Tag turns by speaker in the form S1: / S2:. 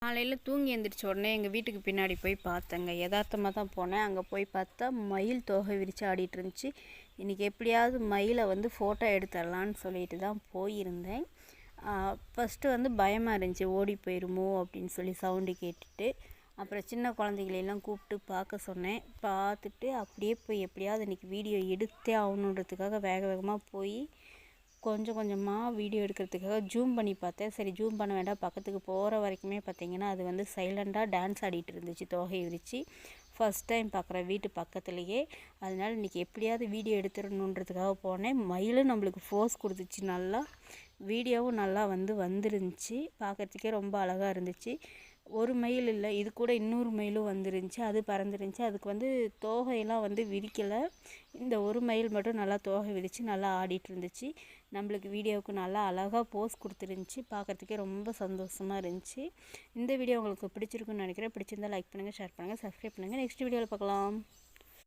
S1: காலையில் தூங்கி எழுந்திரிச்ச உடனே எங்கள் வீட்டுக்கு பின்னாடி போய் பார்த்தேங்க. யதார்த்தமாக தான் போனேன். அங்கே போய் பார்த்தா மயில் தோகை விரித்து ஆடிட்டு இருந்துச்சு. இன்றைக்கி எப்படியாவது மயிலை ஃபோட்டோ எடுத்துடலான்னு சொல்லிட்டு தான் போயிருந்தேன். ஃபஸ்ட்டு பயமாக இருந்துச்சு, ஓடி போயிருமோ அப்படின்னு சொல்லி சவுண்டு கேட்டுட்டு. அப்புறம் சின்ன குழந்தைகளெல்லாம் கூப்பிட்டு பார்க்க சொன்னேன். பார்த்துட்டு அப்படியே போய் எப்படியாவது இன்றைக்கி வீடியோ எடுத்தே ஆகணுன்றதுக்காக வேக வேகமாக போய் கொஞ்சம் கொஞ்சமாக வீடியோ எடுக்கிறதுக்காக ஜூம் பண்ணி பார்த்தேன். சரி, ஜூம் பண்ண வேண்டாம், பக்கத்துக்கு போகிற வரைக்குமே பார்த்திங்கன்னா அது சைலண்டாக டான்ஸ் ஆடிட்டு இருந்துச்சு தோகை விரித்து. ஃபஸ்ட் டைம் பார்க்குறேன் வீட்டு பக்கத்துலேயே. அதனால் இன்றைக்கி எப்படியாவது வீடியோ எடுத்துடணுன்றதுக்காக போனேன். மயிலும் நம்மளுக்கு ஃபோர்ஸ் கொடுத்துச்சு. நல்லா வீடியோவும் நல்லா வந்துருந்துச்சு. பார்க்குறதுக்கே ரொம்ப அழகாக இருந்துச்சு. ஒரு மயில் இல்லை, இது கூட இன்னொரு மயிலும் வந்துருந்துச்சு. அது பறந்துருந்துச்சு. அதுக்கு தோகையெல்லாம் விரிக்கலை. இந்த ஒரு மயில் மட்டும் நல்லா தோகை விரித்து நல்லா ஆடிட்டு இருந்துச்சு. நம்மளுக்கு வீடியோவுக்கு நல்லா அழகாக போஸ் கொடுத்துருந்துச்சி. பார்க்குறதுக்கே ரொம்ப சந்தோஷமாக இருந்துச்சு. இந்த வீடியோ உங்களுக்கு பிடிச்சிருக்குன்னு நினைக்கிறேன். பிடிச்சிருந்தால் லைக் பண்ணுங்கள், ஷேர் பண்ணுங்கள், சப்ஸ்கிரைப் பண்ணுங்கள். நெக்ஸ்ட் வீடியோவில் பார்க்கலாம்.